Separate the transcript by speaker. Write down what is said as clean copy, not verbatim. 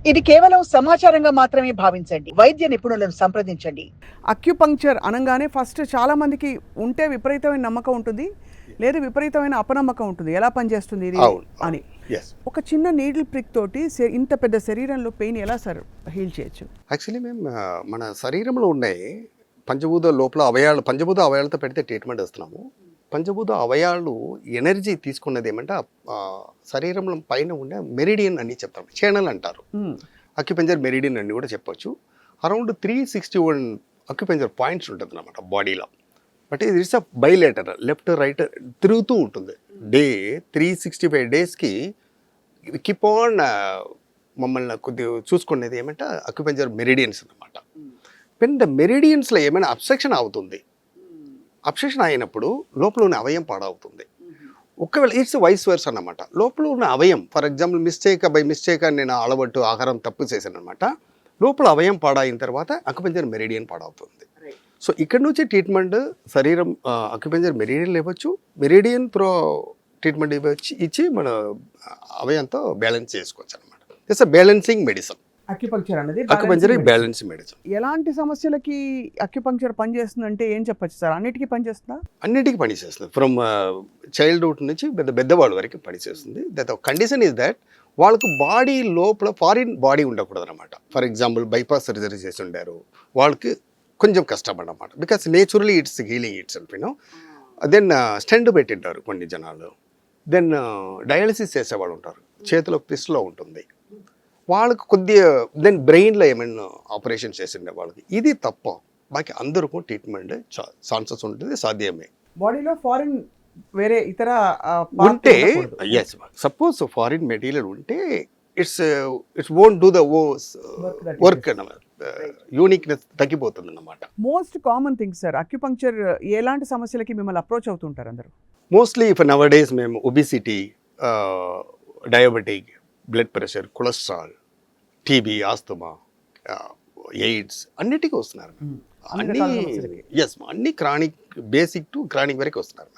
Speaker 1: ఇది కేవలం సమాచారంగా మాత్రమే భావించండి. వైద్య నిపుణులను సంప్రదించండి.
Speaker 2: అక్యుపంక్చర్ అనగానే ఫస్ట్ చాలామందికి ఉంటే విపరీతమైన నమ్మకం ఉంటుంది, లేదు విపరీతమైన అపనమ్మకం ఉంటుంది. ఎలా పనిచేస్తుంది ఇది అని. ఒక చిన్న నీడిల్ ప్రిక్ తోటి ఇంత పెద్ద శరీరంలో పెయిన్ ఎలా సార్ హీల్ చేయొచ్చు?
Speaker 3: యాక్చువల్లీ మేము మన శరీరంలో ఉన్నాయి పంచభూత లోపల అవయాలు, పంచభూత అవయాలతో పెడితే ట్రీట్మెంట్ ఇస్తున్నాము. పంచభూత అవయాలు ఎనర్జీ తీసుకున్నది ఏమంటే శరీరంలో పైన ఉండే మెరిడియన్ అని చెప్తాం, ఛానల్ అంటారు. అక్యుపెంచర్ మెరిడియన్ అని కూడా చెప్పొచ్చు. అరౌండ్ 361 అక్యుపెంచర్ పాయింట్స్ ఉంటుంది అన్నమాట బాడీలో. బట్ ఇది ఇట్స్ అ బైలేటర్, లెఫ్ట్ రైట్ తిరుగుతూ ఉంటుంది. డే 365 డేస్కి కీప్ ఆన్ మమ్మల్ని కొద్దిగా చూసుకునేది ఏమంటే అక్యుపెంచర్ మెరిడియన్స్ అన్నమాట. పెద్ద మెరిడియన్స్లో ఏమైనా అబ్స్ట్రక్షన్ అవుతుంది, అబ్స్ట్రక్షన్ అయినప్పుడు లోపల ఉన్న అవయం పాడవుతుంది. ఒకవేళ ఇట్స్ వైస్ వర్స్ అన్నమాట. లోపల ఉన్న అవయం ఫర్ ఎగ్జాంపుల్ బై మిస్టేక్ నేను అలవట్టు ఆహారం తప్పు చేశాను అనమాట. లోపల అవయం పాడైన తర్వాత అక్యుపెంచర్ మెరిడియన్ పాడవుతుంది. సో ఇక్కడ నుంచి ట్రీట్మెంట్ శరీరం అక్యుపెంచర్ మెరిడియన్ ఇవ్వచ్చు, మెరిడియన్ త్రో ట్రీట్మెంట్ ఇచ్చి మన అవయంతో బ్యాలెన్స్ చేసుకోవచ్చు అనమాట. It's a balancing medicine.
Speaker 2: Acupuncture అనేది
Speaker 3: అక్యుపంక్చర్ బ్యాలెన్సింగ్ మెడిసిన్.
Speaker 2: ఎలాంటి సమస్యలకి అక్యుపంక్చర్ పనిచేస్తుందంటే ఏం చెప్పచ్చు సార్? అన్నిటికీ పనిచేస్తుందా?
Speaker 3: అన్నిటికీ పనిచేస్తుంది. ఫ్రమ్ చైల్డ్హుడ్ నుంచి పెద్దవాళ్ళ వరకు పనిచేస్తుంది. దట్ కండిషన్ ఈజ్ దట్ వాళ్ళకు బాడీ లోపల ఫారిన్ బాడీ ఉండకూడదు అనమాట. ఫర్ ఎగ్జాంపుల్ బైపాస్ సర్జరీ చేసి ఉండారు, వాళ్ళకి కొంచెం కష్టం అన్నమాట. Because naturally it's healing it's self you know. Then stent పెట్టింటారు కొన్ని జనాలు. దెన్ డయాలసిస్ చేసేవాళ్ళు ఉంటారు, చేతిలో పిస్లో ఉంటుంది వాళ్ళకు కొద్దిగా. దెన్ బ్రెయిన్లో ఏమైనా ఆపరేషన్ చేసిండే వాళ్ళకి. ఇది తప్ప బాకీ అందరికీ ట్రీట్మెంట్ ఛాన్సెస్ ఉంటుంది, సాధ్యమే.
Speaker 2: బాడీలో ఫారిన్ వేరే ఇతర
Speaker 3: ఉంటే ఎస్, సపోజ్ ఫారిన్ మెటీరియల్ ఉంటే it's won't do the work అన్నమాట. యూనిక్నెస్ తగ్గిపోతుంది అన్నమాట.
Speaker 2: Most common thing sir, acupuncture ఎలాంటి సమస్యలకి మిమ్మల్ని అప్రోచ్ అవుతుంటారు అందరూ?
Speaker 3: మోస్ట్లీ ఇప్పుడు నవ్ డేస్ మేము obesity, diabetic, blood pressure, cholesterol, TB, asthma, AIDS అన్నిటికీ వస్తున్నారు. అన్ని క్రానిక్, బేసిక్ టు క్రానిక్ వరకు వస్తున్నారు.